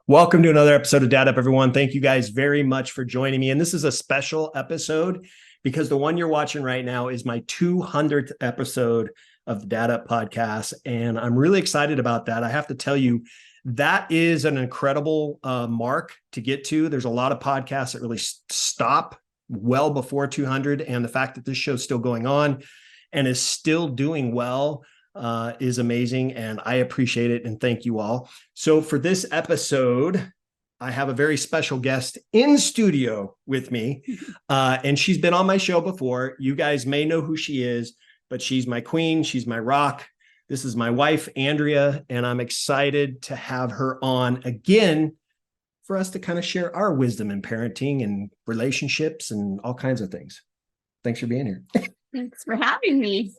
Welcome to another episode of Dad Up, everyone. Thank you guys very much for joining me. And this is a special episode because the one you're watching right now is my 200th episode of the Dad Up podcast. And I'm really excited about that. I have to tell you, that is an incredible mark to get to. There's a lot of podcasts that really stop well before 200. And the fact that this show's still going on and is still doing well is amazing, and I appreciate it, and thank you all. So for this episode, I have a very special guest in studio with me, and she's been on my show before. You guys may know who she is, but she's my queen. She's my rock. This is my wife, Andrea, and I'm excited to have her on again for us to kind of share our wisdom in parenting and relationships and all kinds of things. Thanks for being here. Thanks for having me.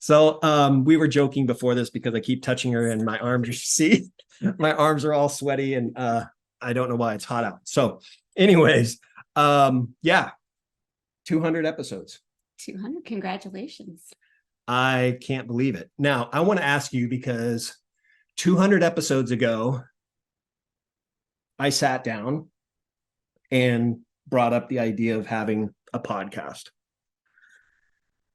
So we were joking before this because I keep touching her and my arms, you see, my arms are all sweaty and I don't know why it's hot out. So anyways, 200 episodes. 200, congratulations. I can't believe it. Now, I want to ask you because 200 episodes ago, I sat down and brought up the idea of having a podcast.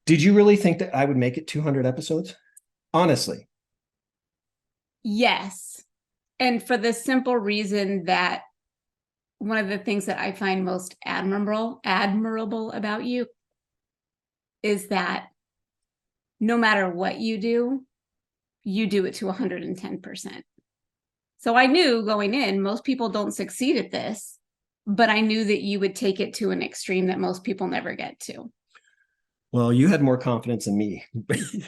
Did you really think that I would make it 200 episodes? Honestly. Yes. And for the simple reason that one of the things that I find most admirable about you is that no matter what you do it to 110%. So I knew going in, most people don't succeed at this, but I knew that you would take it to an extreme that most people never get to. Well, you had more confidence in me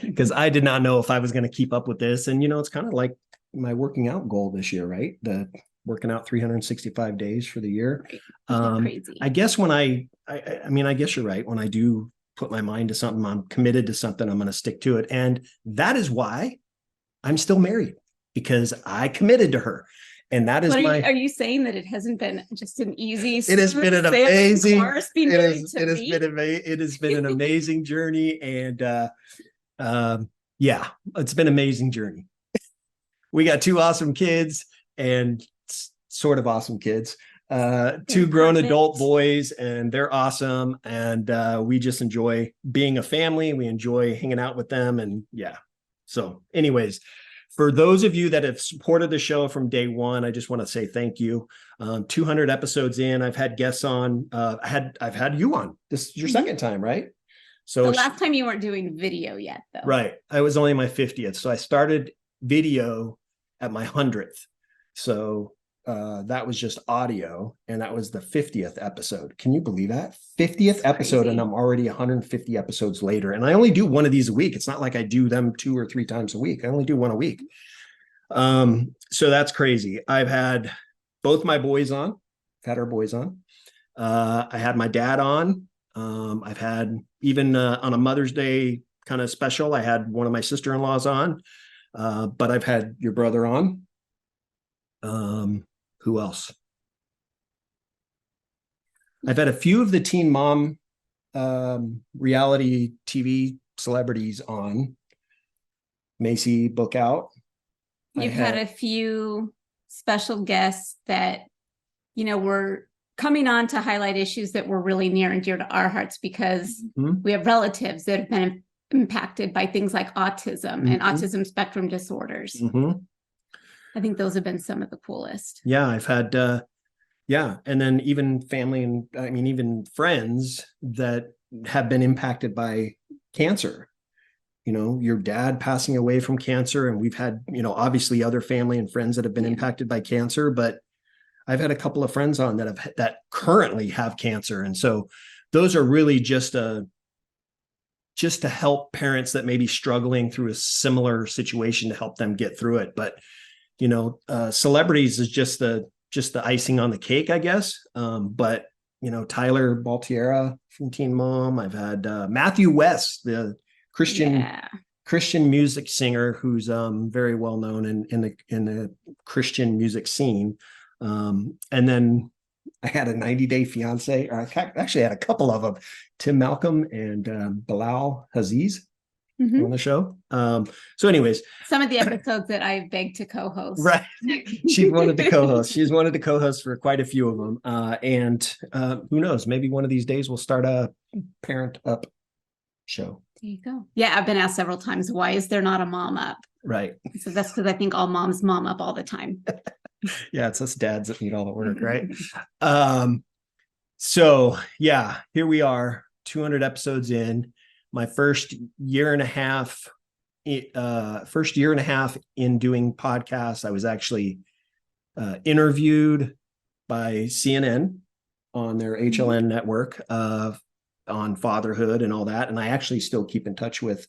because I did not know if I was going to keep up with this. And, it's kind of like my working out goal this year, right? The working out 365 days for the year. Crazy. I guess when I guess you're right. When I do put my mind to something, I'm committed to something, I'm going to stick to it. And that is why I'm still married, because I committed to her. And that is are you saying that it hasn't been just an easy? It has been an amazing. It has been an amazing journey, and it's been an amazing journey. We got two awesome kids, and sort of awesome kids. Two grown adult boys, and they're awesome. And we just enjoy being a family. We enjoy hanging out with them, and yeah. So, anyways. For those of you that have supported the show from day one, I just want to say thank you. 200 episodes in, I've had guests on. I've had you on. This is your second time, right? So the last time you weren't doing video yet, though. Right. I was only my 50th. So I started video at my 100th. So that was just audio, and that was the 50th episode. Can you believe that? 50th episode, and I'm already 150 episodes later. And I only do one of these a week. It's not like I do them 2 or 3 times a week. I only do one a week. So that's crazy. I've had both my boys on. I've had our boys on. I had my dad on. I've had even on a Mother's Day kind of special, I had one of my sister-in-laws on. But I've had your brother on. Who else? I've had a few of the Teen Mom reality TV celebrities on. Macy Bookout. You've had a few special guests that, were coming on to highlight issues that were really near and dear to our hearts, because we have relatives that have been impacted by things like autism and autism spectrum disorders. I think those have been some of the coolest. Yeah, I've had, and then even family and even friends that have been impacted by cancer. Your dad passing away from cancer, and we've had, obviously other family and friends that have been impacted by cancer, but I've had a couple of friends on that currently have cancer. And so those are really just to help parents that may be struggling through a similar situation, to help them get through it. But celebrities is just the icing on the cake, I guess. But Tyler Baltiera from Teen Mom. I've had Matthew West, the Christian music singer, who's very well known in the Christian music scene. And then I had a 90-day fiance, or I actually had a couple of them, Tim Malcolm and Bilal Aziz. on the show. So anyways, some of the episodes that I begged to co-host. Right. She wanted to co-host. She's wanted to co-host for quite a few of them. And who knows, maybe one of these days we'll start a Parent Up show. There you go. Yeah, I've been asked several times, why is there not a Mom Up? Right. So that's because I think all moms mom up all the time. Yeah, it's us dads that need all the work, right? So yeah, here we are, 200 episodes in. My first year and a half in doing podcasts. I was actually interviewed by CNN on their HLN network on fatherhood and all that. And I actually still keep in touch with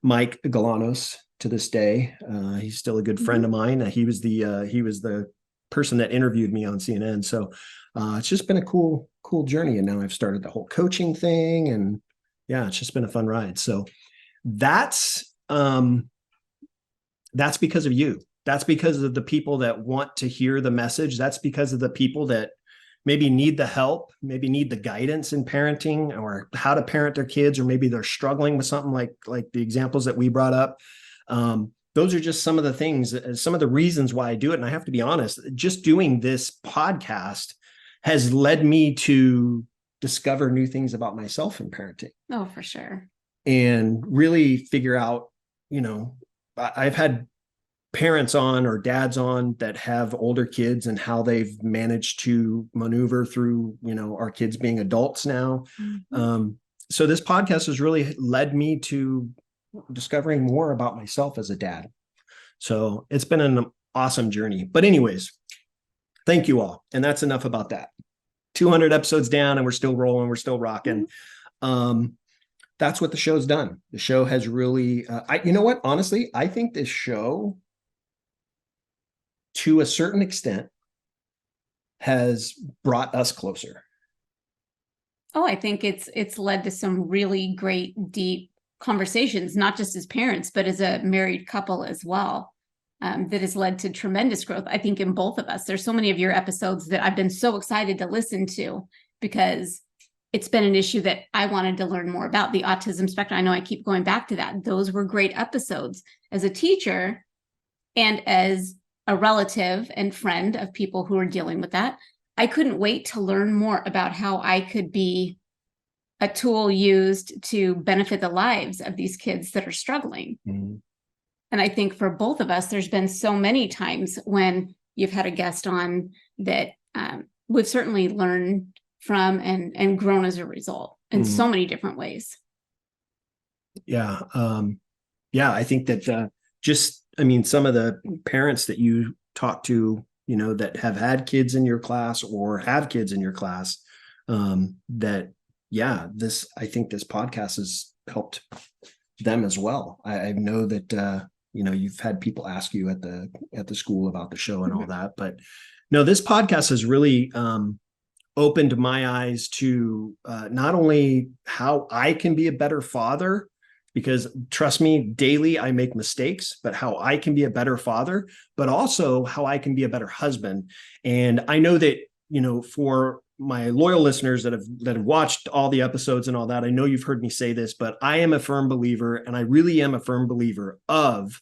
Mike Galanos to this day. He's still a good friend of mine. He was the person that interviewed me on CNN. So it's just been a cool journey. And now I've started the whole coaching thing, and yeah, it's just been a fun ride. So that's because of you. That's because of the people that want to hear the message. That's because of the people that maybe need the help, maybe need the guidance in parenting or how to parent their kids, or maybe they're struggling with something like the examples that we brought up. Those are just some of the things, some of the reasons why I do it. And I have to be honest, just doing this podcast has led me to discover new things about myself in parenting. Oh, for sure. And really figure out, I've had parents on or dads on that have older kids and how they've managed to maneuver through, our kids being adults now. So this podcast has really led me to discovering more about myself as a dad. So it's been an awesome journey. But anyways, thank you all. And that's enough about that. 200 episodes down and we're still rolling. We're still rocking. That's what the show's done. The show has really, you know what? Honestly, I think this show, to a certain extent, has brought us closer. Oh, I think it's led to some really great, deep conversations, not just as parents, but as a married couple as well. That has led to tremendous growth, I think, in both of us. There's so many of your episodes that I've been so excited to listen to because it's been an issue that I wanted to learn more about, the autism spectrum. I know I keep going back to that. Those were great episodes. As a teacher and as a relative and friend of people who are dealing with that, I couldn't wait to learn more about how I could be a tool used to benefit the lives of these kids that are struggling. Mm-hmm. And I think for both of us, there's been so many times when you've had a guest on that we've certainly learned from and grown as a result in so many different ways. Yeah. I think that some of the parents that you talk to, that have had kids in your class or have kids in your class, I think this podcast has helped them as well. I know that, you've had people ask you at the school about the show and all that, but no, this podcast has really opened my eyes to not only how I can be a better father, because trust me, daily I make mistakes, but how I can be a better father, but also how I can be a better husband. And I know that, for my loyal listeners that have watched all the episodes and all that, I know you've heard me say this, but I am a firm believer, and I really am a firm believer of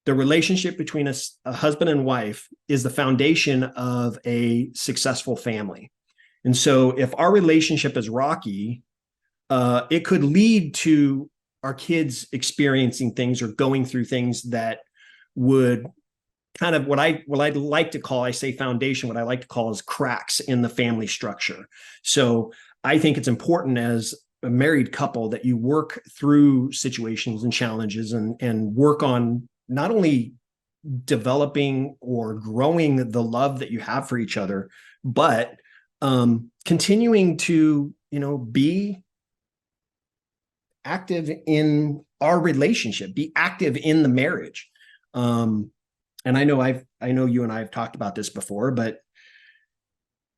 the relationship between a husband and wife is the foundation of a successful family. And so if our relationship is rocky, it could lead to our kids experiencing things or going through things that would kind of what I like to call, I say foundation, what I like to call is cracks in the family structure. So I think it's important as a married couple that you work through situations and challenges and work on not only developing or growing the love that you have for each other, but continuing to, be active in our relationship, be active in the marriage. And I know you and I have talked about this before, but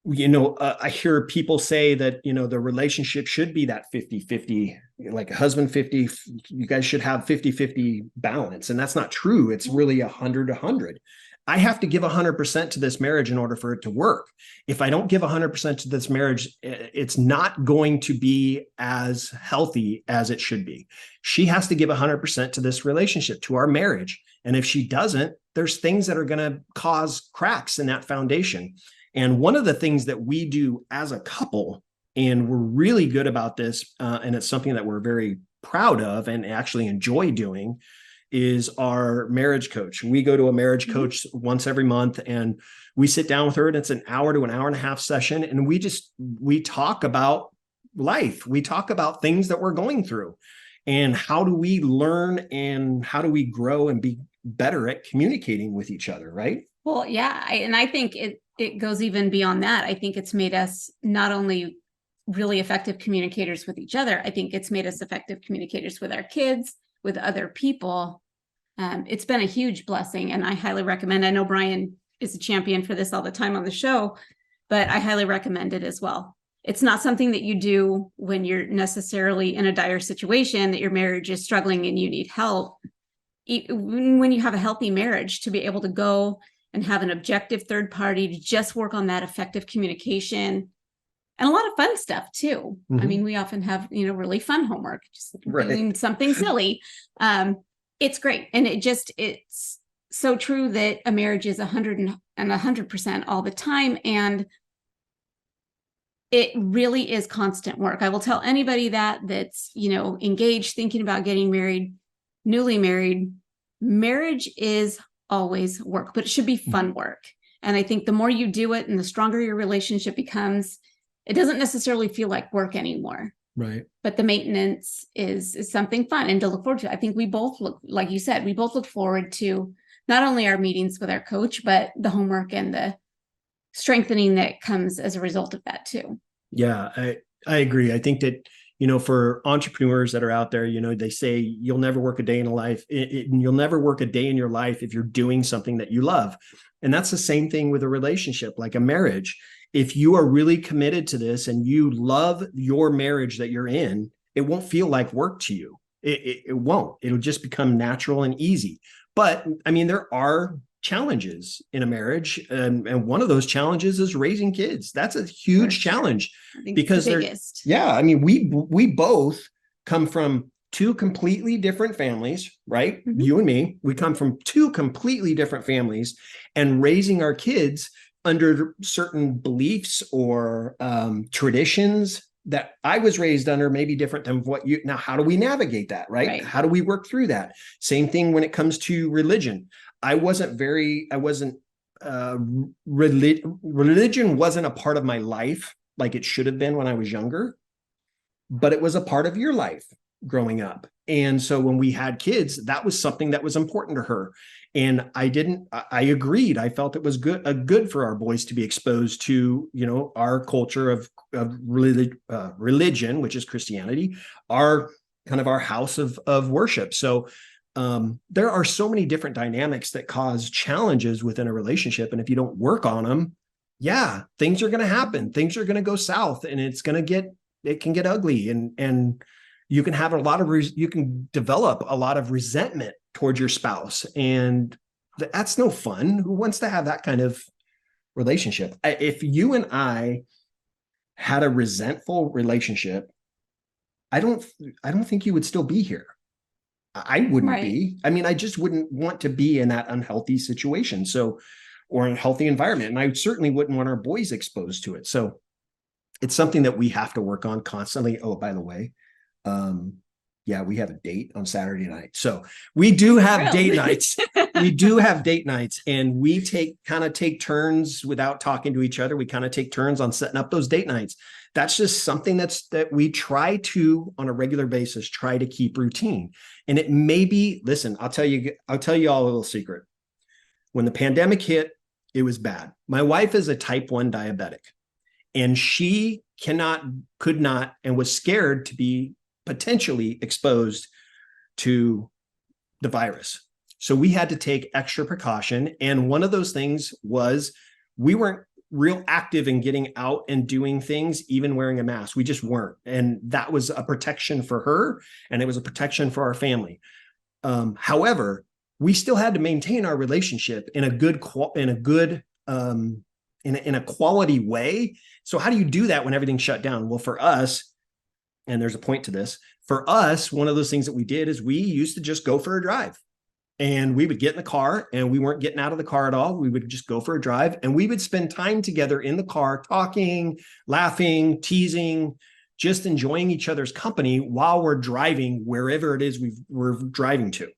I hear people say that, the relationship should be that 50-50, like a husband 50, you guys should have 50-50 balance. And that's not true. It's really 100-100. I have to give 100% to this marriage in order for it to work. If I don't give 100% to this marriage, it's not going to be as healthy as it should be. She has to give 100% to this relationship, to our marriage. And if she doesn't, there's things that are going to cause cracks in that foundation. And one of the things that we do as a couple, and we're really good about this, and it's something that we're very proud of and actually enjoy doing, is our marriage coach. We go to a marriage coach once every month, and we sit down with her, and it's an hour to an hour and a half session. And we talk about life. We talk about things that we're going through, and how do we learn, and how do we grow and be better at communicating with each other, right? Well, yeah. And I think it goes even beyond that. I think it's made us not only really effective communicators with each other, I think it's made us effective communicators with our kids, with other people. It's been a huge blessing, and I highly recommend. I know Bryan is a champion for this all the time on the show, but I highly recommend it as well. It's not something that you do when you're necessarily in a dire situation, that your marriage is struggling and you need help. When you have a healthy marriage, to be able to go and have an objective third party to just work on that effective communication, and a lot of fun stuff too. I mean, we often have, really fun homework, just doing something silly. It's great. And it's so true that a marriage is 100% all the time. And it really is constant work. I will tell anybody that's, engaged, thinking about getting married, newly married, marriage is always work, but it should be fun work. And I think the more you do it and the stronger your relationship becomes, it doesn't necessarily feel like work anymore. Right. But the maintenance is something fun and to look forward to. I think we both like you said, we both look forward to not only our meetings with our coach, but the homework and the strengthening that comes as a result of that too. Yeah, I agree. I think that, for entrepreneurs that are out there, they say you'll never work a day in a life. You'll never work a day in your life if you're doing something that you love. And that's the same thing with a relationship, like a marriage. If you are really committed to this and you love your marriage that you're in, it won't feel like work to you. It won't. It'll just become natural and easy. But I mean, there are challenges in a marriage. And one of those challenges is raising kids. That's a huge challenge because the biggest. Yeah. I mean, we both come from two completely different families, right? You and me, we come from two completely different families, and raising our kids under certain beliefs or traditions that I was raised under may be different than what you. Now, how do we navigate that, right? How do we work through that? Same thing when it comes to religion. Religion wasn't a part of my life like it should have been when I was younger, but it was a part of your life growing up. And so when we had kids, that was something that was important to her. And I agreed. I felt it was good for our boys to be exposed to, our culture of religion, which is Christianity, our house of worship. So there are so many different dynamics that cause challenges within a relationship. And if you don't work on them, things are going to happen. Things are going to go south, and it can get ugly. And you can have you can develop a lot of resentment towards your spouse, and that's no fun. Who wants to have that kind of relationship? If you and I had a resentful relationship, I don't think you would still be here. I wouldn't be. I mean, I just wouldn't want to be in that unhealthy situation. Or a healthy environment. And I certainly wouldn't want our boys exposed to it. So it's something that we have to work on constantly. Oh, by the way, we have a date on Saturday night. So we do have date nights. We do have date nights, and we take turns without talking to each other. We kind of take turns on setting up those date nights. That's just something that we try to, on a regular basis, try to keep routine. And it may be, listen, I'll tell you all a little secret. When the pandemic hit, it was bad. My wife is a type 1 diabetic, and she could not, and was scared to be potentially exposed to the virus. So we had to take extra precaution. And one of those things was we weren't real active in getting out and doing things, even wearing a mask. We just weren't. And that was a protection for her, and it was a protection for our family. However, we still had to maintain our relationship in a good in a quality way. So how do you do that when everything's shut down? Well, for us, and there's a point to this, for us, one of those things that we did is we used to just go for a drive. And we would get in the car, and we weren't getting out of the car at all. We would just go for a drive, and we would spend time together in the car, talking, laughing, teasing, just enjoying each other's company while we're driving wherever it is we're driving to.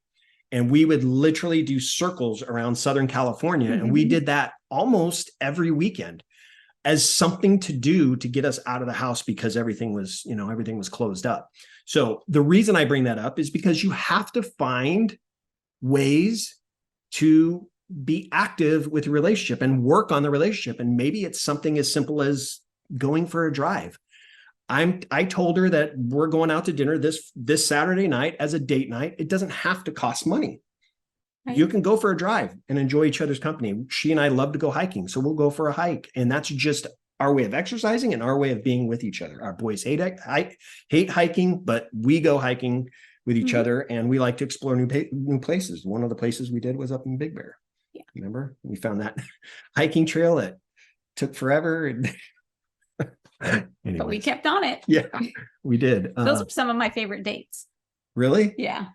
And we would literally do circles around Southern California. Mm-hmm. And we did that almost every weekend as something to do to get us out of the house, because everything was closed up. So the reason I bring that up is because you have to find ways to be active with your relationship and work on the relationship. And maybe it's something as simple as going for a drive. I told her that we're going out to dinner this Saturday night as a date night. It doesn't have to cost money. Right. You can go for a drive and enjoy each other's company. She and I love to go hiking, so we'll go for a hike. And that's just our way of exercising and our way of being with each other. Our boys hate hiking, but we go hiking with each other, and we like to explore new places. One of the places we did was up in Big Bear. Yeah. Remember? We found that hiking trail that took forever. But we kept on it. Yeah, we did. Those are some of my favorite dates. Really? Yeah.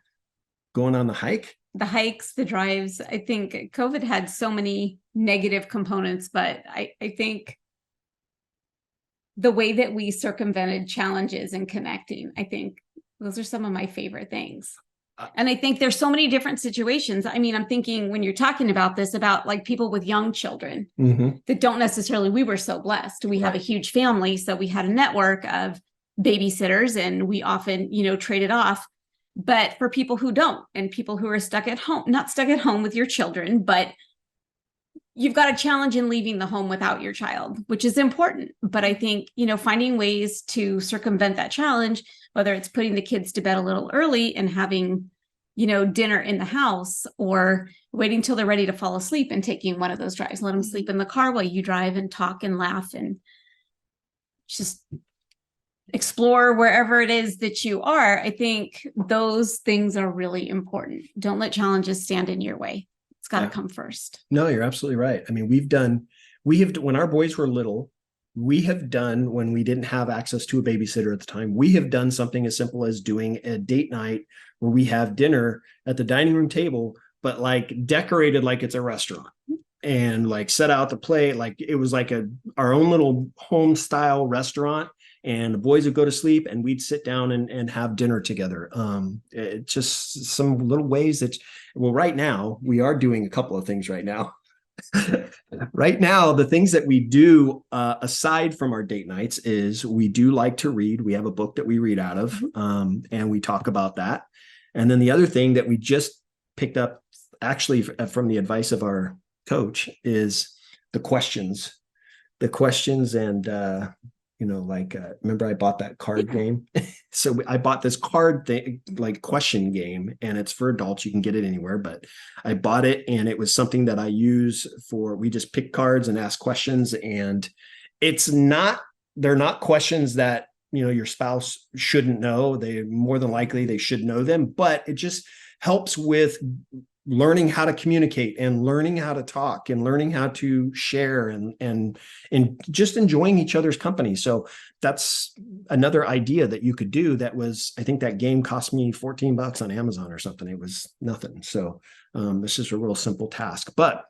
Going on the hike? The hikes, the drives. I think COVID had so many negative components, but I think the way that we circumvented challenges and connecting, I think those are some of my favorite things. And I think there's so many different situations. I mean, I'm thinking when you're talking about this, about like people with young children that don't necessarily, we were so blessed. We have a huge family. So we had a network of babysitters, and we often, traded off. But for people who don't, and people who are stuck at home, not stuck at home with your children, but you've got a challenge in leaving the home without your child, which is important. But I think, finding ways to circumvent that challenge, whether it's putting the kids to bed a little early and having, dinner in the house, or waiting till they're ready to fall asleep and taking one of those drives, let them sleep in the car while you drive and talk and laugh and just explore wherever it is that you are. I think those things are really important. Don't let challenges stand in your way. It's got to come first. No, you're absolutely right. I mean, when our boys were little, when we didn't have access to a babysitter at the time, we have done something as simple as doing a date night where we have dinner at the dining room table, but like decorated like it's a restaurant, and like set out the plate. Like it was like our own little home style restaurant, and the boys would go to sleep and we'd sit down and have dinner together. It's just some little ways right now we are doing a couple of things right now. Right now, the things that we do aside from our date nights is we do like to read. We have a book that we read out of, and we talk about that. And then the other thing that we just picked up, actually from the advice of our coach, is the questions. And remember I bought that card game? So I bought this card thing, like question game, and it's for adults. You can get it anywhere, but I bought it, and it was something that I use we just pick cards and ask questions. And they're not questions that, your spouse shouldn't know. More than likely they should know them, but it just helps with learning how to communicate and learning how to talk and learning how to share and just enjoying each other's company. So that's another idea that you could do. I think that game cost me $14 on Amazon or something. It was nothing. So this is a real simple task, but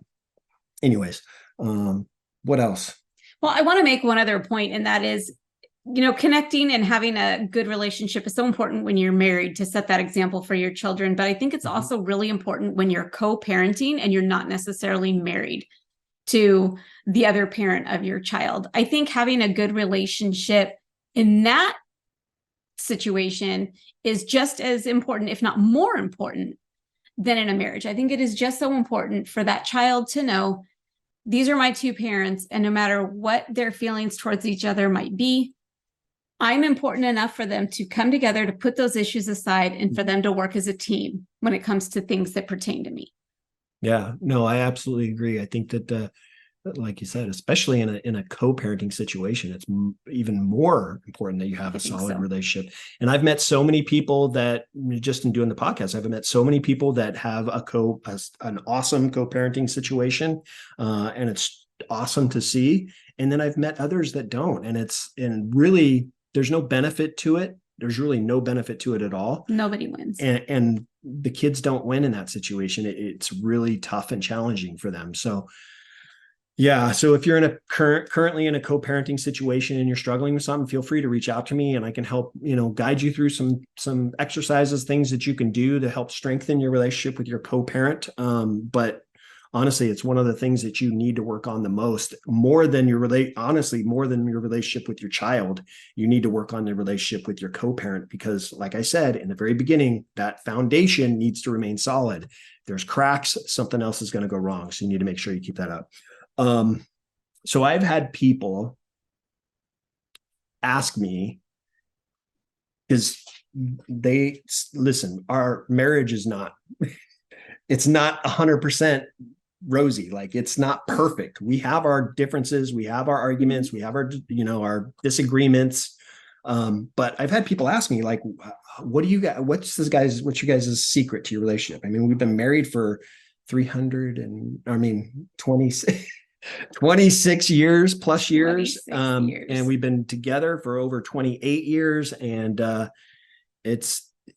anyways, what else? Well, I want to make one other point, and that is, connecting and having a good relationship is so important when you're married, to set that example for your children. But I think it's also really important when you're co-parenting and you're not necessarily married to the other parent of your child. I think having a good relationship in that situation is just as important, if not more important, than in a marriage. I think it is just so important for that child to know, these are my two parents, and no matter what their feelings towards each other might be, I'm important enough for them to come together, to put those issues aside, and for them to work as a team when it comes to things that pertain to me. Yeah, no, I absolutely agree. I think that like you said, especially in a co-parenting situation, it's even more important that you have a solid relationship. And I've met so many people that, just in doing the podcast, I've met so many people that have an awesome co-parenting situation, and it's awesome to see. And then I've met others that don't, and really there's no benefit to it. There's really no benefit to it at all. Nobody wins. And the kids don't win in that situation. It's really tough and challenging for them. So yeah. So if you're currently in a co-parenting situation and you're struggling with something, feel free to reach out to me and I can help, guide you through some exercises, things that you can do to help strengthen your relationship with your co-parent. But honestly, it's one of the things that you need to work on the most, more than your relationship with your child. You need to work on the relationship with your co-parent, because like I said in the very beginning, that foundation needs to remain solid. If there's cracks, something else is going to go wrong. So you need to make sure you keep that up. So I've had people ask me, because they listen, our marriage is not, it's not 100% rosy. Like, it's not perfect. We have our differences. We have our arguments. We have our disagreements. But I've had people ask me, like, what's your guys' secret to your relationship? I mean, we've been married for 26 years plus years. And we've been together for over 28 years. And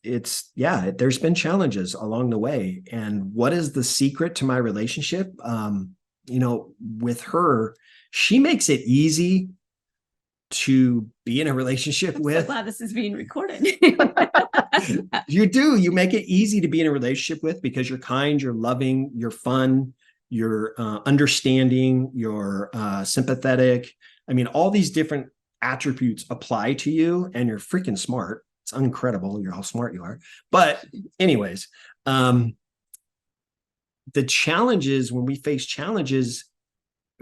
there's been challenges along the way. And what is the secret to my relationship? With her, she makes it easy to be in a relationship with. So glad this is being recorded. You make it easy to be in a relationship with, because you're kind, you're loving, you're fun, you're understanding, you're sympathetic. I mean, all these different attributes apply to you, and you're freaking smart. It's incredible how smart you are. But anyways, the challenges, when we face challenges,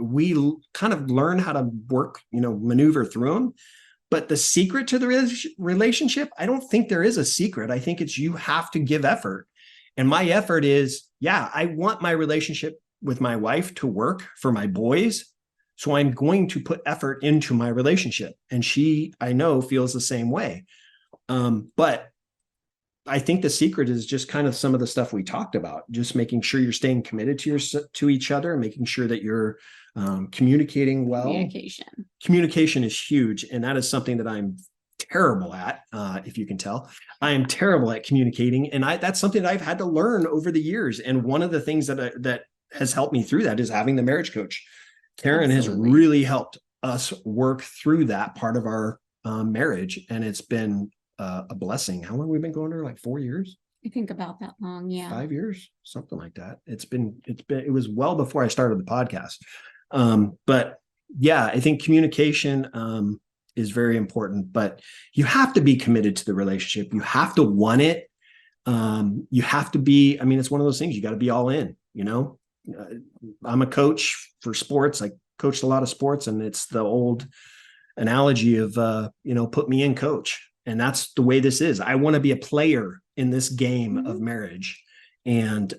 we kind of learn how to work, maneuver through them. But the secret to the relationship, I don't think there is a secret. I think you have to give effort. And my effort is, I want my relationship with my wife to work for my boys. So I'm going to put effort into my relationship. And she, I know, feels the same way. But I think the secret is just kind of some of the stuff we talked about, just making sure you're staying committed to each other, making sure that you're communicating well. Communication is huge. And that is something that I'm terrible at, if you can tell. I am terrible at communicating. And that's something that I've had to learn over the years. And one of the things that has helped me through that is having the marriage coach. Karen has really helped us work through that part of our marriage. And it's been a blessing. How long have we been going there? Like 4 years? I think about that long. Yeah. 5 years, something like that. It was well before I started the podcast. But yeah, I think communication is very important, but you have to be committed to the relationship. You have to want it. You have to be, it's one of those things, you got to be all in, I'm a coach for sports. I coached a lot of sports, and it's the old analogy of, put me in, coach. And that's the way this is. I want to be a player in this game of marriage, and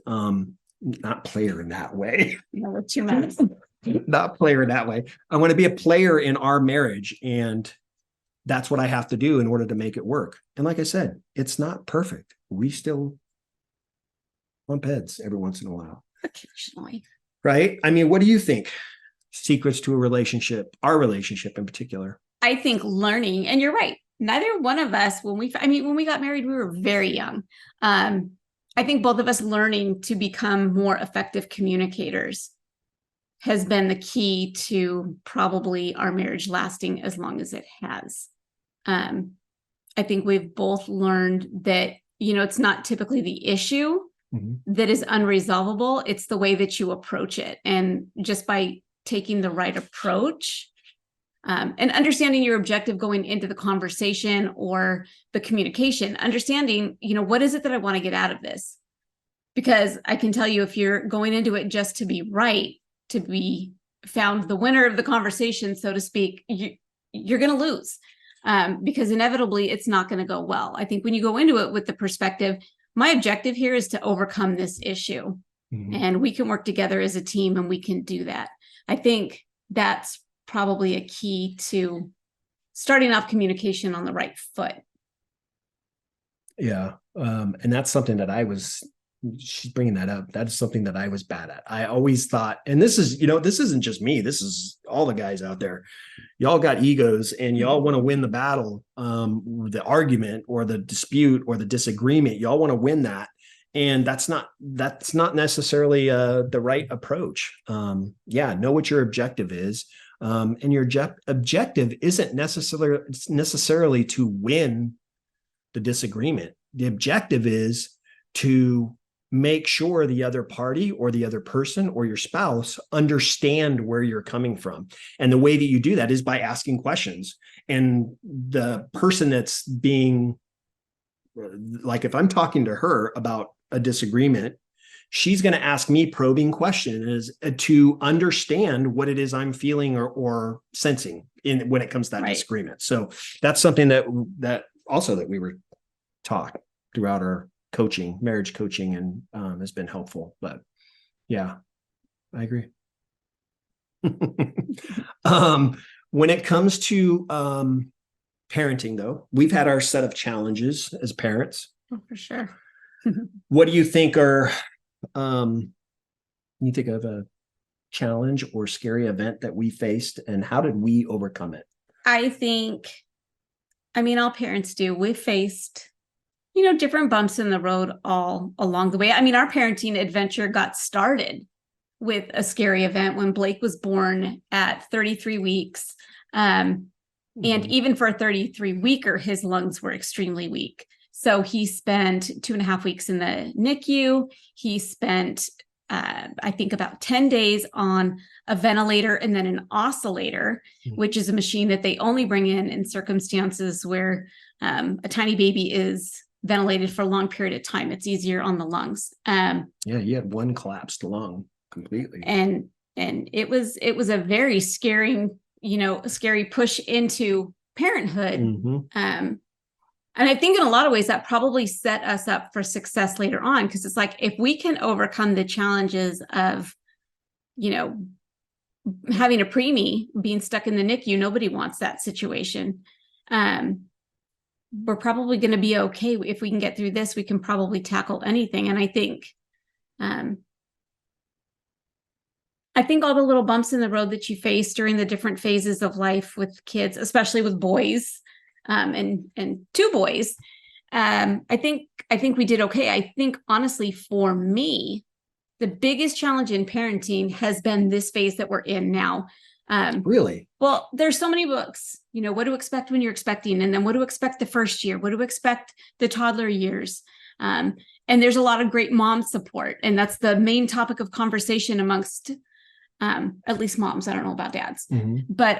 not player in that way. What you meant. Not player in that way. I want to be a player in our marriage, and that's what I have to do in order to make it work. And like I said, it's not perfect. We still bump heads every once in a while. Occasionally. Right? What do you think? Secrets to a relationship, our relationship in particular. I think learning, and you're right. Neither one of us, when we got married, we were very young. I think both of us learning to become more effective communicators has been the key to probably our marriage lasting as long as it has. I think we've both learned that, it's not typically the issue that is unresolvable. It's the way that you approach it. And just by taking the right approach, and understanding your objective going into the conversation or the communication, understanding, what is it that I want to get out of this? Because I can tell you, if you're going into it just to be right, to be found the winner of the conversation, so to speak, you're going to lose, because inevitably it's not going to go well. I think when you go into it with the perspective, my objective here is to overcome this issue, and we can work together as a team, and we can do that. I think that's probably a key to starting off communication on the right foot. Yeah. And that's something that she's bringing that up. That is something that I was bad at. I always thought, and this isn't just me, this is all the guys out there. Y'all got egos and y'all want to win the battle, the argument or the dispute or the disagreement. Y'all want to win that. And that's not necessarily the right approach. Know what your objective is. And your objective isn't necessarily to win the disagreement. The objective is to make sure the other party or the other person or your spouse understand where you're coming from. And the way that you do that is by asking questions. And the person that's being, like, if I'm talking to her about a disagreement, she's going to ask me probing questions to understand what it is I'm feeling or sensing when it comes to that disagreement. So that's something that we were taught throughout our marriage coaching, and has been helpful. But yeah, I agree. When it comes to parenting, though, we've had our set of challenges as parents. Oh, for sure. What do you think are, you think of a challenge or scary event that we faced, and how did we overcome it? All parents do. We faced, different bumps in the road all along the way. Our parenting adventure got started with a scary event when Blake was born at 33 weeks. And even for a 33-weeker, his lungs were extremely weak. So he spent 2.5 weeks in the NICU. He spent, I think, about 10 days on a ventilator and then an oscillator, which is a machine that they only bring in circumstances where a tiny baby is ventilated for a long period of time. It's easier on the lungs. You had one collapsed lung completely. And it was a very scary push into parenthood. Mm-hmm. And I think in a lot of ways that probably set us up for success later on, because it's like, if we can overcome the challenges of, having a preemie, being stuck in the NICU, nobody wants that situation. We're probably going to be okay. If we can get through this, we can probably tackle anything. And I think all the little bumps in the road that you face during the different phases of life with kids, especially with boys, and 2 boys, I think we did okay. I think, honestly, for me, the biggest challenge in parenting has been this phase that we're in now. Really? Well, there's so many books, what to expect when you're expecting, and then what to expect the first year, what to expect the toddler years. And there's a lot of great mom support. And that's the main topic of conversation amongst, at least moms. I don't know about dads, but,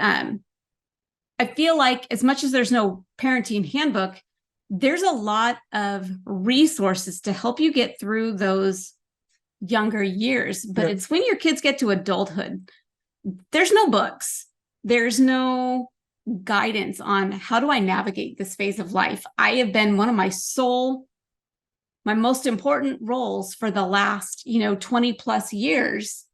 I feel like as much as there's no parenting handbook, there's a lot of resources to help you get through those younger years. But it's when your kids get to adulthood, there's no books. There's no guidance on how do I navigate this phase of life. I have been one of my most important roles for the last, 20 plus years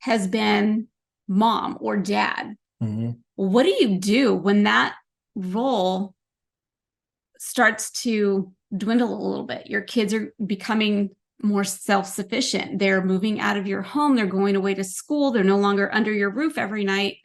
has been mom or dad. Mm-hmm. What do you do when that role starts to dwindle a little bit? Your kids are becoming more self-sufficient. They're moving out of your home. They're going away to school. They're no longer under your roof every night.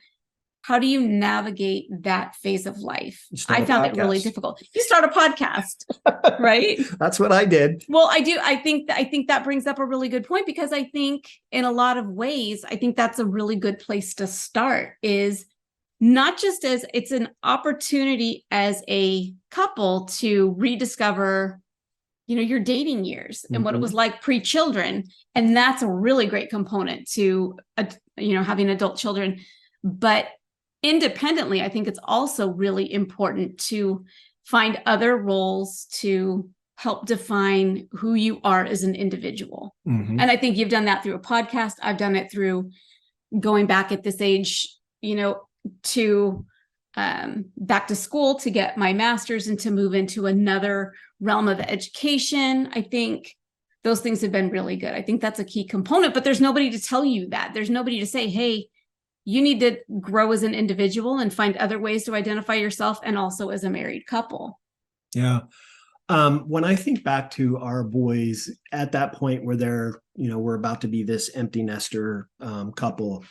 How do you navigate that phase of life? I found it really difficult. You start a podcast, right? That's what I did. Well, I do. I think that brings up a really good point, because I think in a lot of ways, I think that's a really good place to start, is not just as it's an opportunity as a couple to rediscover, your dating years and what it was like pre-children. And that's a really great component to, having adult children. But independently, I think it's also really important to find other roles to help define who you are as an individual. Mm-hmm. And I think you've done that through a podcast. I've done it through going back at this age, to back to school to get my master's and to move into another realm of education. I think those things have been really good. I think that's a key component, but there's nobody to tell you that. There's nobody to say, hey, You need to grow as an individual and find other ways to identify yourself, and also as a married couple. Yeah. When I think back to our boys at that point where they're, we're about to be this empty nester couple,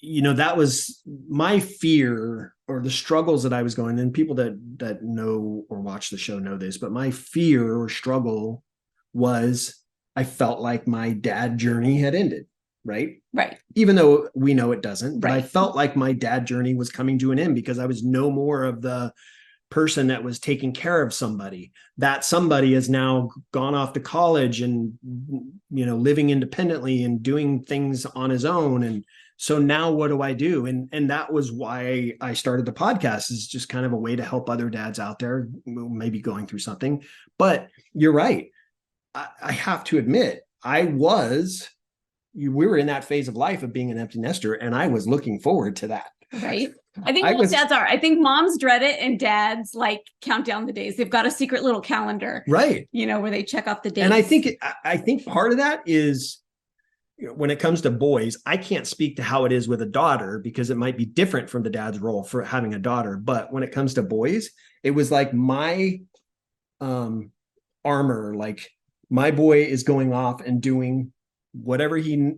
that was my fear, or the struggles that I was going, and people that know or watch the show know this, but my fear or struggle was I felt like my dad journey had ended, right? Right. Even though we know it doesn't, but Right. I felt like my dad journey was coming to an end because I was no more of the person that was taking care of somebody. That somebody has now gone off to college and, living independently and doing things on his own. And so now what do I do? And that was why I started the podcast, is just kind of a way to help other dads out there, maybe going through something. But you're right. I have to admit, we were in that phase of life of being an empty nester, and I was looking forward to that. Right. I think most dads are. I think moms dread it, and dads count down the days. They've got a secret little calendar, right? Where they check off the days. And I think part of that is, when it comes to boys, I can't speak to how it is with a daughter because it might be different from the dad's role for having a daughter. But when it comes to boys, it was like my armor, like my boy is going off and doing whatever he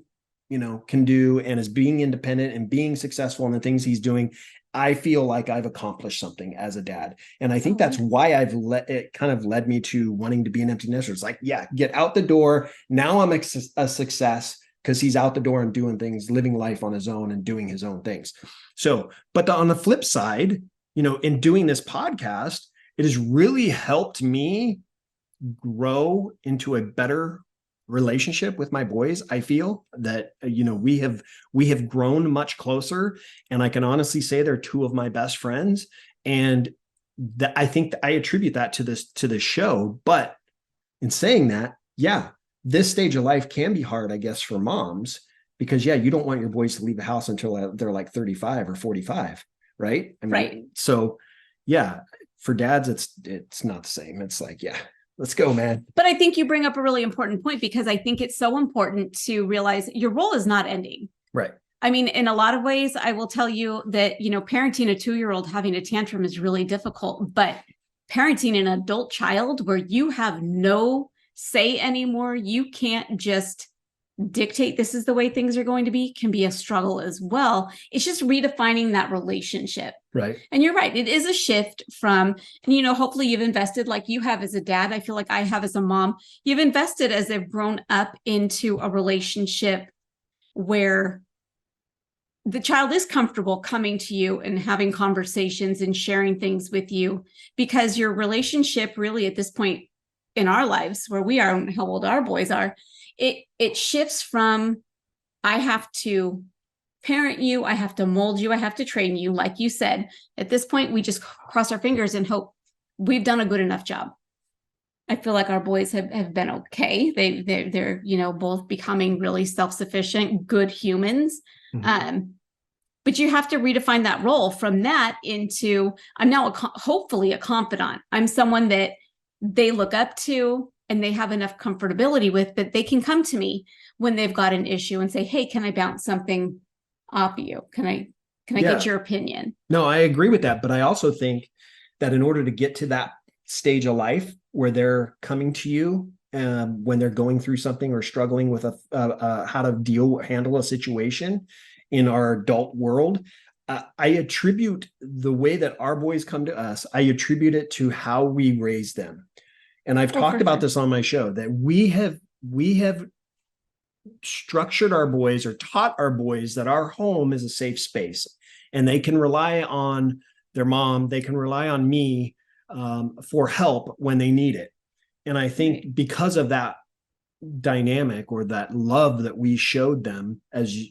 can do, and is being independent and being successful in the things he's doing. I feel like I've accomplished something as a dad. And I think that's why it kind of led me to wanting to be an empty nester. It's like, yeah, get out the door. Now I'm a success because he's out the door and doing things, living life on his own and doing his own things. So, but on the flip side, in doing this podcast, it has really helped me grow into a better relationship with my boys. I feel that we have grown much closer, and I can honestly say they're two of my best friends, and that I think I attribute that to this show. But in saying that, yeah, this stage of life can be hard, I guess, for moms, because you don't want your boys to leave the house until they're like 35 or 45, right? Right. So yeah, for dads it's not the same. It's like, yeah, let's go, man. But I think you bring up a really important point, because I think it's so important to realize your role is not ending. Right. I mean, in a lot of ways, I will tell you that, parenting a 2-year-old having a tantrum is really difficult, but parenting an adult child where you have no say anymore, you can't just dictate this is the way things are going to be, can be a struggle as well. It's just redefining that relationship. Right. And you're right. It is a shift from, and hopefully you've invested like you have as a dad. I feel like I have as a mom. You've invested as they've grown up into a relationship where the child is comfortable coming to you and having conversations and sharing things with you, because your relationship really at this point in our lives, where we are and how old our boys are, it shifts from, I have to parent you, I have to mold you, I have to train you. Like you said, at this point, we just cross our fingers and hope we've done a good enough job. I feel like our boys have been okay. They're both becoming really self-sufficient, good humans. Mm-hmm. But you have to redefine that role from that into, I'm now hopefully a confidant. I'm someone that they look up to and they have enough comfortability with, that they can come to me when they've got an issue and say, hey, can I bounce something off of you? Can I get your opinion? No, I agree with that. But I also think that in order to get to that stage of life where they're coming to you when they're going through something or struggling with how to handle a situation in our adult world, I attribute the way that our boys come to us, I attribute it to how we raise them. And I've talked about this on my show, that we have structured our boys or taught our boys that our home is a safe space, and they can rely on their mom, they can rely on me for help when they need it. And I think because of that dynamic, or that love that we showed them as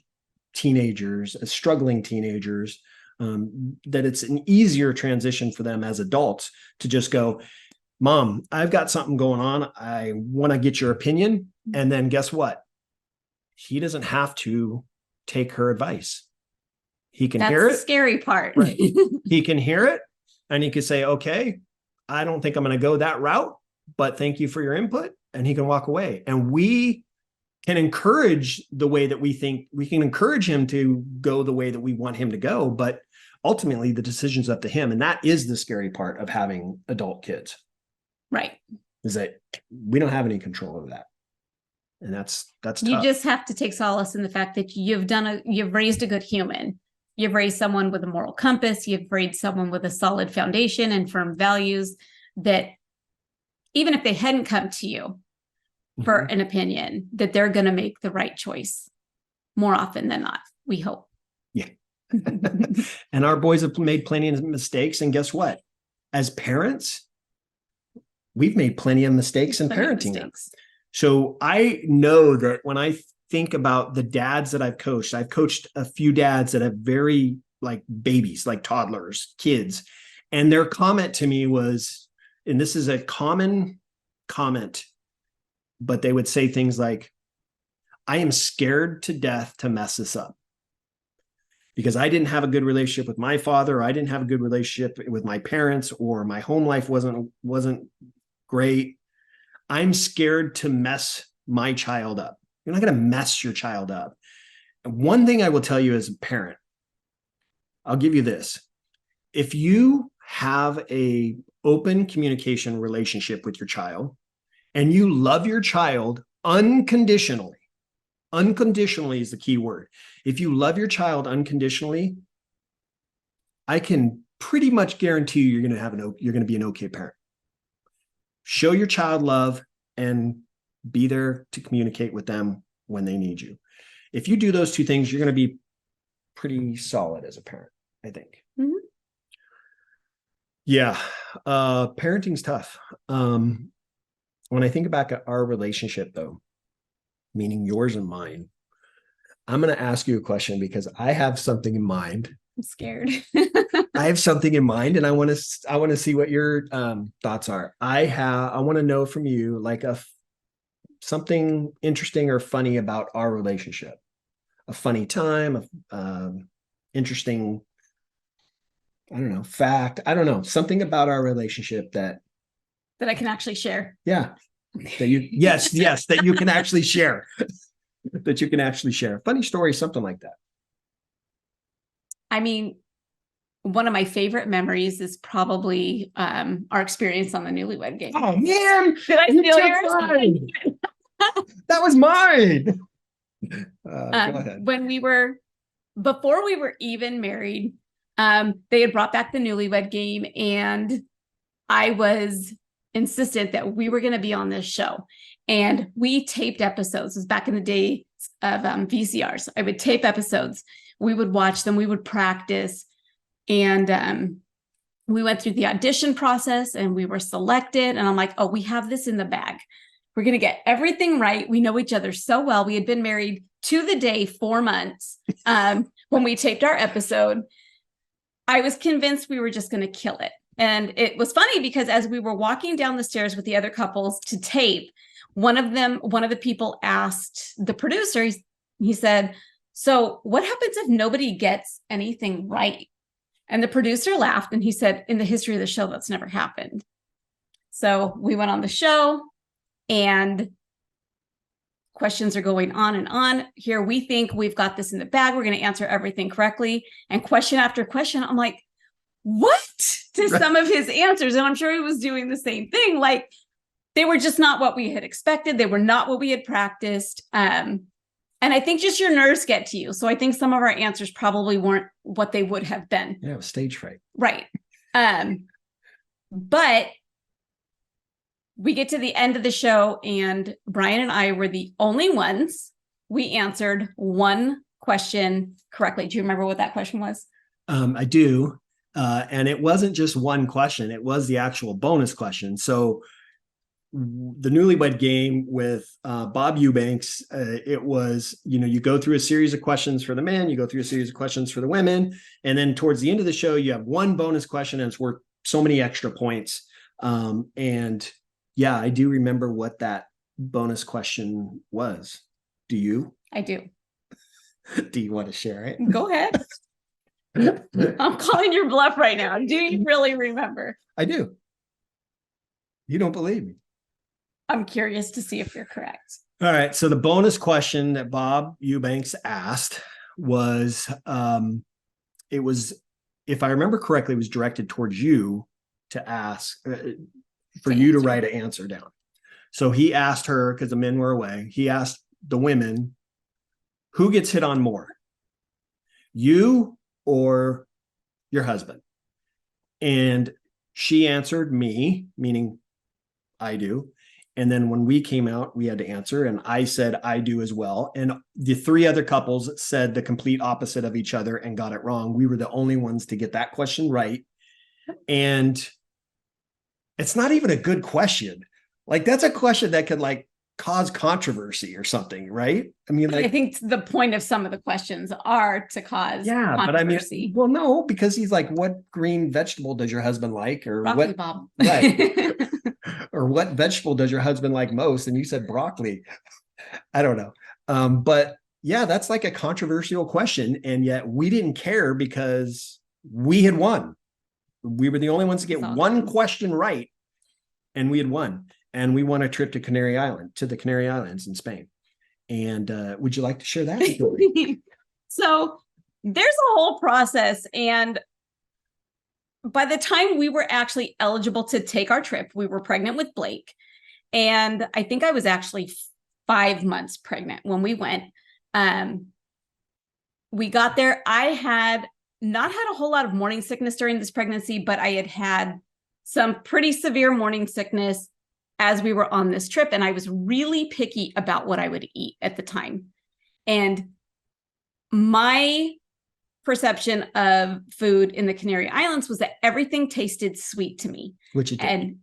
teenagers, as struggling teenagers, that it's an easier transition for them as adults to just go, Mom, I've got something going on. I want to get your opinion. And then guess what? He doesn't have to take her advice. He can hear it. That's the scary part. Right. He can hear it, and he can say, okay, I don't think I'm going to go that route, but thank you for your input. And he can walk away. And we can encourage the way that we think. We can encourage him to go the way that we want him to go, but ultimately the decision's up to him. And that is the scary part of having adult kids. Right. Is that we don't have any control over that. And that's tough. You just have to take solace in the fact that you've raised a good human. You've raised someone with a moral compass. You've raised someone with a solid foundation and firm values that even if they hadn't come to you for an opinion, that they're going to make the right choice more often than not, we hope. Yeah. And our boys have made plenty of mistakes. And guess what? As parents, we've made plenty of mistakes in parenting them. So I know that when I think about the dads that I've coached a few dads that have very like babies, like toddlers, kids. And their comment to me was, and this is a common comment, but they would say things like, I am scared to death to mess this up because I didn't have a good relationship with my father. Or I didn't have a good relationship with my parents, or my home life wasn't great. I'm scared to mess my child up. You're not going to mess your child up. And one thing I will tell you as a parent, I'll give you this. If you have a open communication relationship with your child and you love your child unconditionally is the key word. If you love your child unconditionally, I can pretty much guarantee you you're going to be an okay parent. Show your child love and be there to communicate with them when they need you. If you do those two things, you're going to be pretty solid as a parent, I think. Mm-hmm. Yeah. Parenting's tough. When I think back at our relationship though, meaning yours and mine, I'm going to ask you a question because I have something in mind. I'm scared. I have something in mind, and I want to see what your thoughts are. I want to know from you like something interesting or funny about our relationship, a funny time, interesting, I don't know, fact. I don't know, something about our relationship that I can actually share. Yeah. That you, yes, that you can actually share. That you can actually share. Funny story, something like that. I mean, one of my favorite memories is probably our experience on the Newlywed Game. Oh man, did I steal yours? That was mine. Go ahead. Before we were even married, they had brought back the Newlywed Game, and I was insistent that we were going to be on this show. And we taped episodes. It was back in the day of VCRs. I would tape episodes. We would watch them. We would practice. And we went through the audition process and we were selected. And I'm like, oh, we have this in the bag. We're going to get everything right. We know each other so well. We had been married to the day 4 months when we taped our episode. I was convinced we were just going to kill it. And it was funny because as we were walking down the stairs with the other couples to tape, one of the people asked the producer, he said, so what happens if nobody gets anything right? And the producer laughed and he said, in the history of the show, that's never happened. So we went on the show and questions are going on and on. Here we think we've got this in the bag. We're going to answer everything correctly. And question after question, I'm like, what? To some of his answers. And I'm sure he was doing the same thing. Like they were just not what we had expected. They were not what we had practiced. And I think just your nerves get to you. So I think some of our answers probably weren't what they would have been. Yeah, it was stage fright. Right. But we get to the end of the show and Bryan and I were the only ones. We answered one question correctly. Do you remember what that question was? I do. And it wasn't just one question. It was the actual bonus question. So the Newlywed Game with Bob Eubanks, it was, you go through a series of questions for the men, you go through a series of questions for the women, and then towards the end of the show, you have one bonus question and it's worth so many extra points. And yeah, I do remember what that bonus question was. Do you? I do. Do you want to share it? Go ahead. I'm calling your bluff right now. Do you really remember? I do. You don't believe me. I'm curious to see if you're correct. All right. So the bonus question that Bob Eubanks asked was, it was, if I remember correctly, it was directed towards you to ask, for you to write an answer down. So he asked her, because the men were away, he asked the women, who gets hit on more, you or your husband? And she answered me, meaning I do. And then when we came out, we had to answer. And I said, I do as well. And the three other couples said the complete opposite of each other and got it wrong. We were the only ones to get that question right. And it's not even a good question. Like, that's a question that could like cause controversy or something, right? I mean, like, I think the point of some of the questions are to cause controversy. But I mean, well, no, because he's like, what green vegetable does your husband like? Or broccoli, what, Bob. Right. Or what vegetable does your husband like most? And you said broccoli. I don't know. But yeah, that's like a controversial question. And yet we didn't care because we had won. We were the only ones to get one question right. And we had won. And we won a trip to the Canary Islands in Spain. And would you like to share that story? So there's a whole process. And by the time we were actually eligible to take our trip, we were pregnant with Blake. And I think I was actually 5 months pregnant when we went. We got there. I had not had a whole lot of morning sickness during this pregnancy, but I had had some pretty severe morning sickness as we were on this trip. And I was really picky about what I would eat at the time. And my perception of food in the Canary Islands was that everything tasted sweet to me. Which it did. And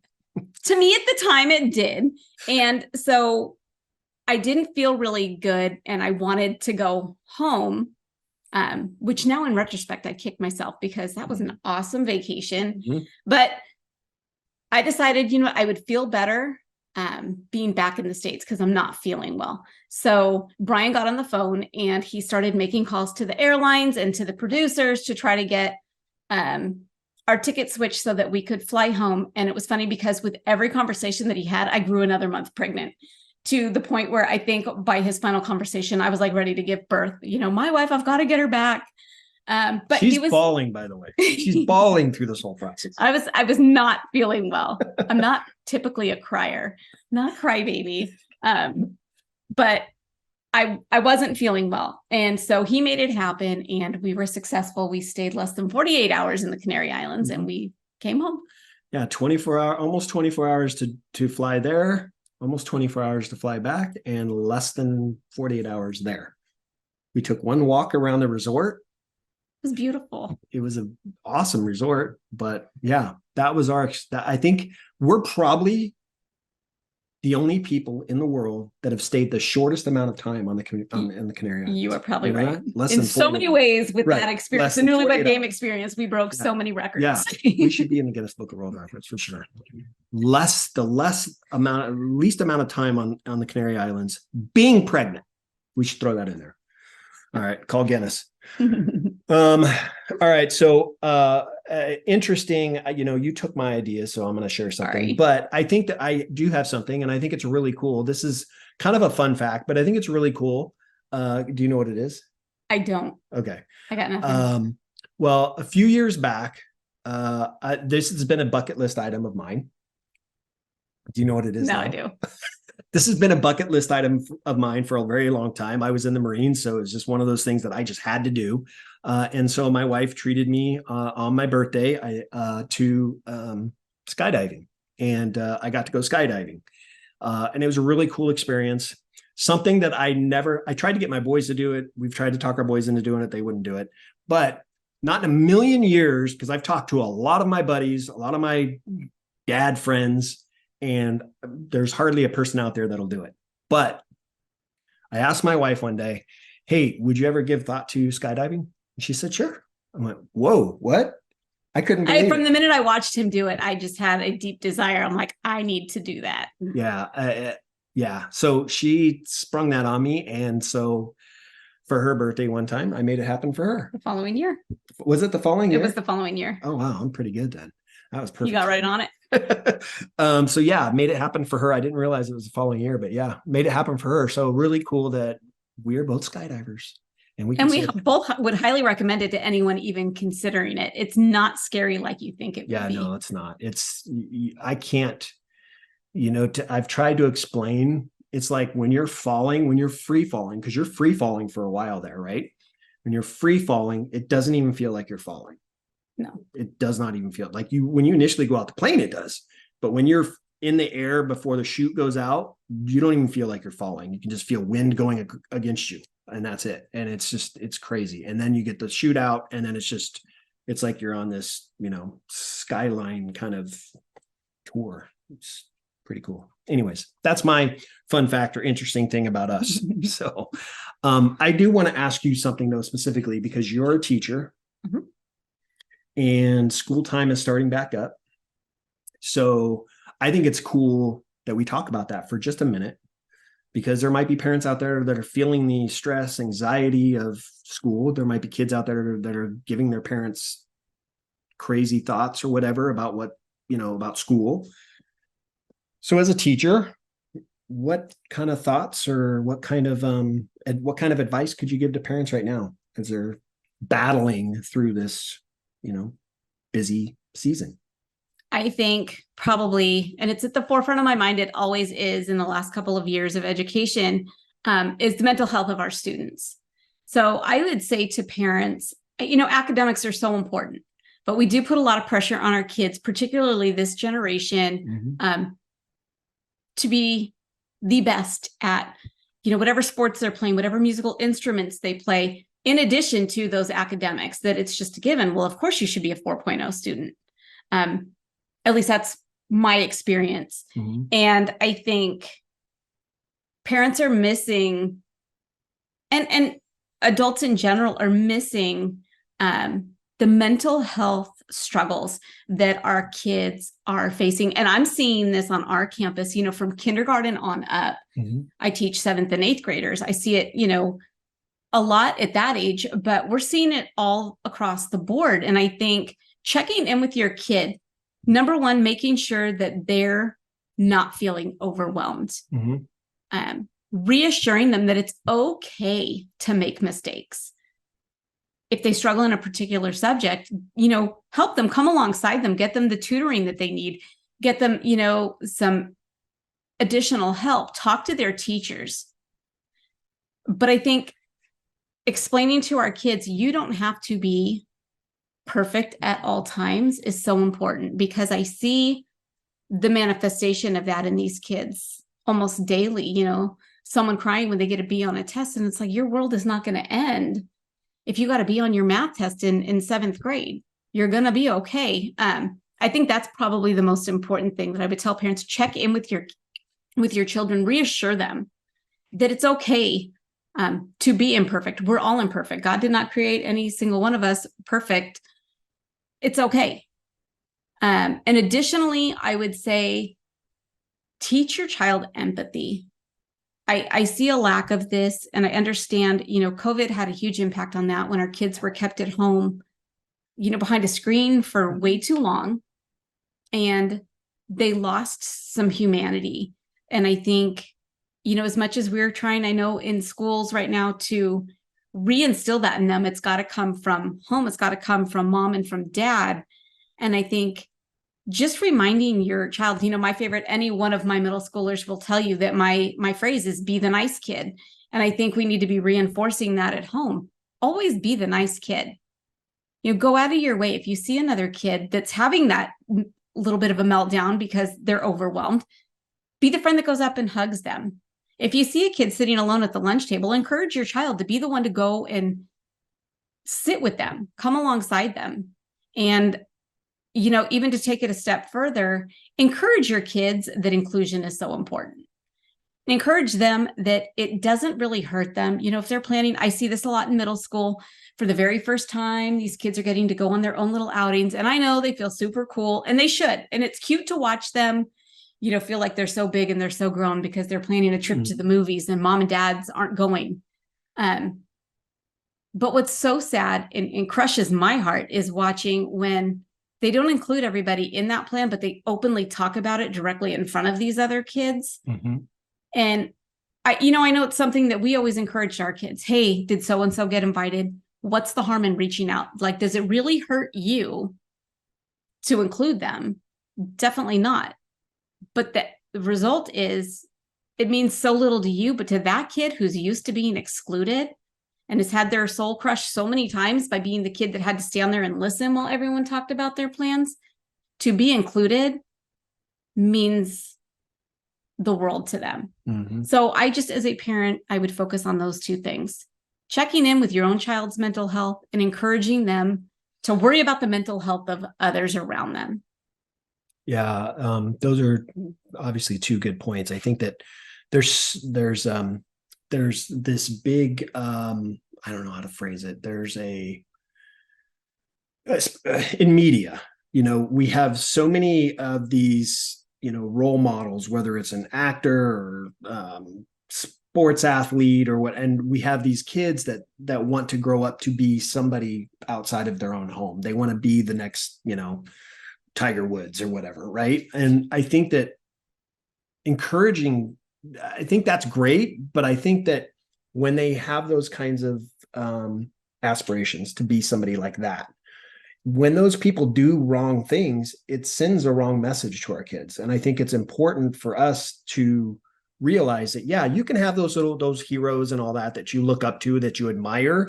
to me at the time it did. And so I didn't feel really good and I wanted to go home, which now in retrospect, I kicked myself because that was an awesome vacation. Mm-hmm. But I decided, I would feel better being back in the States because I'm not feeling well. So Bryan got on the phone and he started making calls to the airlines and to the producers to try to get our ticket switched so that we could fly home. And it was funny because with every conversation that he had, I grew another month pregnant to the point where I think by his final conversation, I was like ready to give birth. My wife, I've got to get her back. But she's bawling, by the way. She's bawling through this whole process. I was not feeling well. I'm not typically a crier, not a crybaby. But I wasn't feeling well. And so he made it happen and we were successful. We stayed less than 48 hours in the Canary Islands and we came home. Yeah, almost 24 hours to fly there, almost 24 hours to fly back, and less than 48 hours there. We took one walk around the resort. It was beautiful. It was an awesome resort, but yeah, that was I think we're probably the only people in the world that have stayed the shortest amount of time in the Canary Islands. You are probably right. In so many ways with that experience, the newlywed game experience, we broke so many records. Yeah, we should be in the Guinness Book of World Records for sure. Least amount of time on the Canary Islands being pregnant. We should throw that in there. All right, call Guinness. All right, so interesting. You took my idea, so I'm going to share something. Sorry. But I think that I do have something, and I think it's really cool. This is kind of a fun fact, but I think it's really cool. Do you know what it is? I don't. Okay, I got nothing. Well, a few years back, this has been a bucket list item of mine. Do you know what it is? No, now? I do. This has been a bucket list item of mine for a very long time. I was in the Marines, so it was just one of those things that I just had to do. And so my wife treated me on my birthday to skydiving, and I got to go skydiving. And it was a really cool experience. Something that I tried to get my boys to do it. We've tried to talk our boys into doing it. They wouldn't do it, but not in a million years, because I've talked to a lot of my buddies, a lot of my dad friends, and there's hardly a person out there that'll do it. But I asked my wife one day, hey, would you ever give thought to skydiving? And she said, sure. I'm like, whoa, what? I couldn't believe From the minute I watched him do it, I just had a deep desire. I'm like, I need to do that. Yeah. Yeah. So she sprung that on me. And so for her birthday one time, I made it happen for her. The following year. Was it the following year? It was the following year. Oh, wow. I'm pretty good then. That was perfect. You got right on it. So yeah, made it happen for her. I didn't realize it was the following year, but yeah, made it happen for her. So really cool that we're both skydivers. And we both would highly recommend it to anyone even considering it. It's not scary like you think it would be. No, it's not. I can't, I've tried to explain. It's like when you're free falling, because you're free falling for a while there, right? When you're free falling, it doesn't even feel like you're falling. No, it does not even feel like when you initially go out the plane, it does. But when you're in the air before the chute goes out, you don't even feel like you're falling. You can just feel wind going against you, and that's it. And it's crazy. And then you get the chute out, and then it's like you're on this, skyline kind of tour. It's pretty cool. Anyways, that's my fun fact or interesting thing about us. So I do want to ask you something though, specifically because you're a teacher. Mm-hmm. And school time is starting back up. So I think it's cool that we talk about that for just a minute, because there might be parents out there that are feeling the stress, anxiety of school. There might be kids out there that are giving their parents crazy thoughts or whatever about about school. So as a teacher, what kind of thoughts or what kind of advice could you give to parents right now as they're battling through this busy season? I think probably, and it's at the forefront of my mind, it always is in the last couple of years of education, is the mental health of our students. So I would say to parents, academics are so important, but we do put a lot of pressure on our kids, particularly this generation, to be the best at, whatever sports they're playing, whatever musical instruments they play, in addition to those academics, that it's just a given. Well, of course you should be a 4.0 student. At least that's my experience. Mm-hmm. And I think parents are missing, and adults in general are missing the mental health struggles that our kids are facing. And I'm seeing this on our campus, from kindergarten on up. Mm-hmm. I teach 7th and 8th graders. I see it, a lot at that age, but we're seeing it all across the board. And I think checking in with your kid, number one, making sure that they're not feeling overwhelmed, reassuring them that it's okay to make mistakes. If they struggle in a particular subject, help them, come alongside them, get them the tutoring that they need, get them, some additional help, talk to their teachers. But I think explaining to our kids, you don't have to be perfect at all times is so important, because I see the manifestation of that in these kids almost daily. Someone crying when they get a B on a test, and it's like, your world is not going to end if you got a B on your math test in 7th grade. You're going to be okay. I think that's probably the most important thing that I would tell parents. Check in with your children, reassure them that it's okay to be imperfect. We're all imperfect. God did not create any single one of us perfect. It's okay. And additionally, I would say, teach your child empathy. I see a lack of this, and I understand, COVID had a huge impact on that when our kids were kept at home, behind a screen for way too long, and they lost some humanity. And I think, as much as we're trying, I know in schools right now to reinstill that in them, it's got to come from home. It's got to come from mom and from dad. And I think just reminding your child, my favorite, any one of my middle schoolers will tell you that my phrase is be the nice kid. And I think we need to be reinforcing that at home. Always be the nice kid. Go out of your way. If you see another kid that's having that little bit of a meltdown because they're overwhelmed, be the friend that goes up and hugs them. If you see a kid sitting alone at the lunch table, encourage your child to be the one to go and sit with them, come alongside them. And, even to take it a step further, encourage your kids that inclusion is so important. Encourage them that it doesn't really hurt them. If they're planning, I see this a lot in middle school. For the very first time, these kids are getting to go on their own little outings. And I know they feel super cool, and they should. And it's cute to watch them, feel like they're so big and they're so grown because they're planning a trip to the movies and mom and dads aren't going. But what's so sad and crushes my heart is watching when they don't include everybody in that plan, but they openly talk about it directly in front of these other kids. Mm-hmm. And I know it's something that we always encourage our kids. Hey, did so-and-so get invited? What's the harm in reaching out? Like, does it really hurt you to include them? Definitely not. But the result is it means so little to you, but to that kid who's used to being excluded and has had their soul crushed so many times by being the kid that had to stand there and listen while everyone talked about their plans, to be included means the world to them. Mm-hmm. So I just, as a parent, I would focus on those two things: checking in with your own child's mental health and encouraging them to worry about the mental health of others around them. Yeah, those are obviously two good points. I think that there's this big, I don't know how to phrase it. There's in media, we have so many of these, role models, whether it's an actor or sports athlete or what, and we have these kids that want to grow up to be somebody outside of their own home. They want to be the next, Tiger Woods or whatever, right? And I think that I think that's great, but I think that when they have those kinds of aspirations to be somebody like that, when those people do wrong things, it sends a wrong message to our kids. And I think it's important for us to realize that, yeah, you can have those heroes and all that you look up to, that you admire,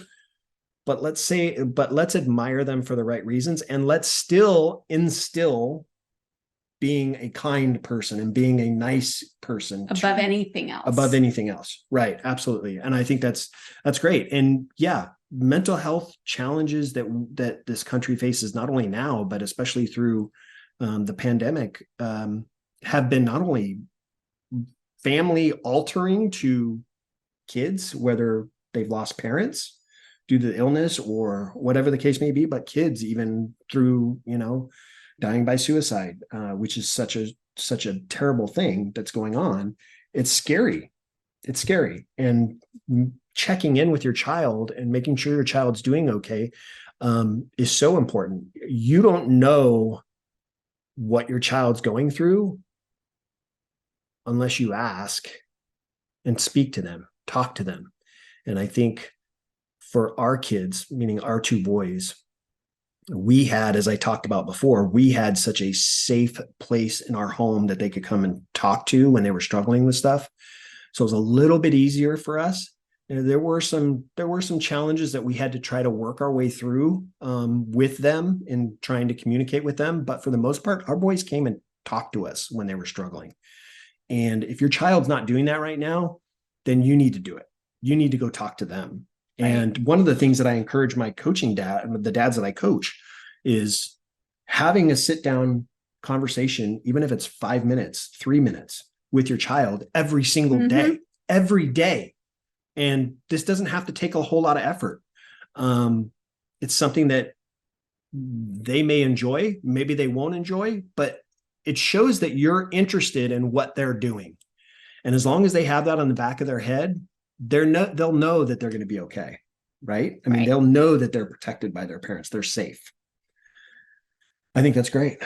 but let's admire them for the right reasons, and let's still instill being a kind person and being a nice person above anything else. Right. Absolutely. And I think that's great. And yeah, mental health challenges that this country faces, not only now, but especially through the pandemic, have been not only family altering to kids, whether they've lost parents due to illness or whatever the case may be, but kids even through, dying by suicide, which is such a terrible thing that's going on. It's scary. And checking in with your child and making sure your child's doing okay is so important. You don't know what your child's going through unless you ask and speak to them, talk to them. And I think for our kids, meaning our two boys, we had, as I talked about before, we had such a safe place in our home that they could come and talk to when they were struggling with stuff. So it was a little bit easier for us. There were some challenges that we had to try to work our way through with them in trying to communicate with them. But for the most part, our boys came and talked to us when they were struggling. And if your child's not doing that right now, then you need to do it. You need to go talk to them. Right. And one of the things that I encourage my coaching the dads that I coach, is having a sit down conversation, even if it's 5 minutes, 3 minutes with your child every single every day. And this doesn't have to take a whole lot of effort. It's something that they may enjoy, maybe they won't enjoy, but it shows that you're interested in what they're doing. And as long as they have that on the back of their head, they'll know that they're going to be okay. Right. I mean, they'll know that they're protected by their parents. They're safe. I think that's great.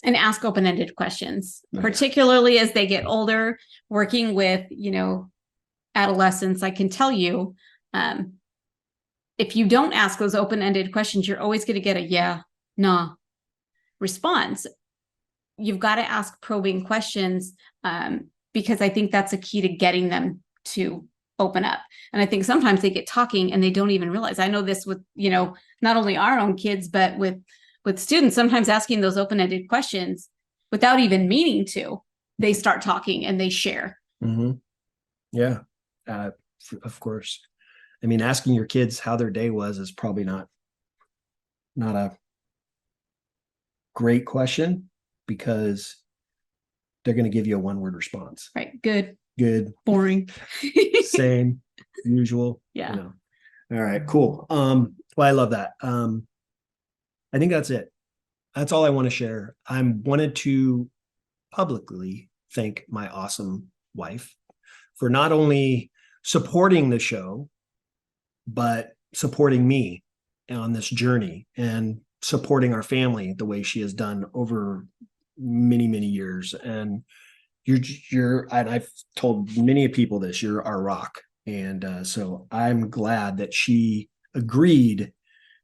And ask open-ended questions, particularly as they get older, working with, adolescents. I can tell you, if you don't ask those open-ended questions, you're always going to get a yeah, nah response. You've got to ask probing questions, because I think that's a key to getting them to open up. And I think sometimes they get talking and they don't even realize. I know this with, not only our own kids, but with students, sometimes asking those open-ended questions without even meaning to, they start talking and they share. Mm-hmm. Yeah, of course. I mean, asking your kids how their day was is probably not a great question, because they're going to give you a one-word response. Right. Good, boring, same, usual. Yeah. All right, cool. Well, I love that. I think that's it. That's all I want to share. I wanted to publicly thank my awesome wife for not only supporting the show, but supporting me on this journey. And supporting our family the way she has done over many, many years. And and I've told many people this, you're our rock. And so I'm glad that she agreed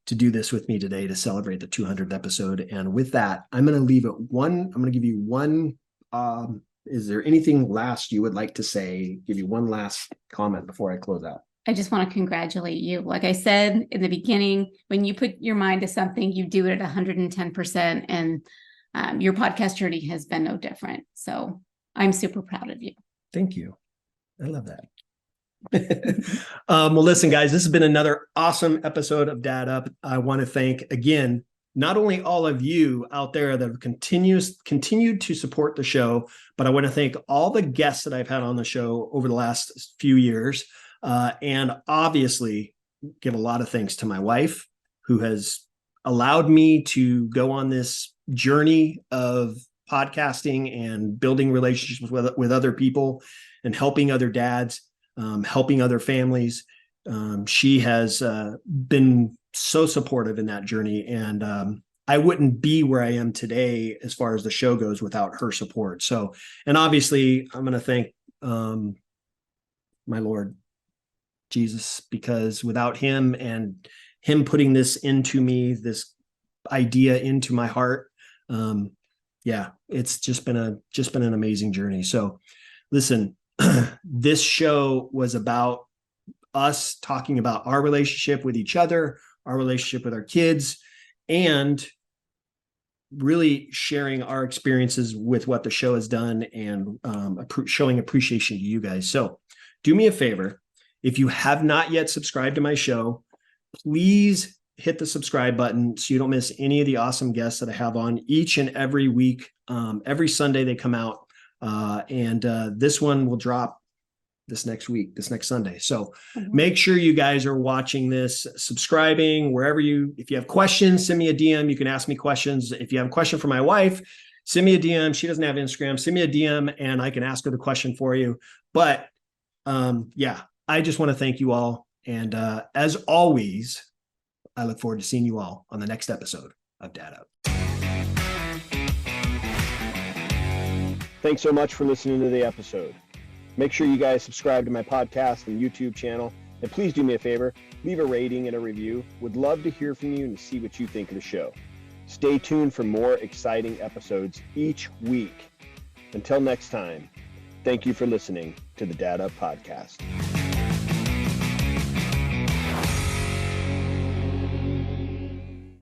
to do this with me today to celebrate the 200th episode. And with that, I'm going to give you one. Is there anything last you would like to say? Give you one last comment before I close out. I just want to congratulate you. Like I said in the beginning, when you put your mind to something, you do it at 110%. And your podcast journey has been no different. So I'm super proud of you. Thank you. I love that. Well, listen, guys, this has been another awesome episode of Dad Up. I want to thank again, not only all of you out there that have continued to support the show, but I want to thank all the guests that I've had on the show over the last few years. And obviously give a lot of thanks to my wife, who has allowed me to go on this journey of podcasting and building relationships with other people and helping other dads, helping other families. She has been so supportive in that journey. And I wouldn't be where I am today as far as the show goes without her support. So, and obviously I'm going to thank my Lord Jesus, because without him and him putting this into me, this idea into my heart, it's just been an amazing journey. So listen, this show was about us talking about our relationship with each other, our relationship with our kids, and really sharing our experiences with what the show has done and showing appreciation to you guys. So do me a favor. If you have not yet subscribed to my show, please hit the subscribe button so you don't miss any of the awesome guests that I have on each and every week. Every Sunday they come out. And this one will drop this next Sunday. So make sure you guys are watching this, subscribing if you have questions, send me a DM. You can ask me questions. If you have a question for my wife, send me a DM. She doesn't have Instagram. Send me a DM and I can ask her the question for you. But I just want to thank you all. And as always, I look forward to seeing you all on the next episode of Dad Up. Thanks so much for listening to the episode. Make sure you guys subscribe to my podcast and YouTube channel. And please do me a favor, leave a rating and a review. Would love to hear from you and see what you think of the show. Stay tuned for more exciting episodes each week. Until next time, thank you for listening to the Dad Up Podcast.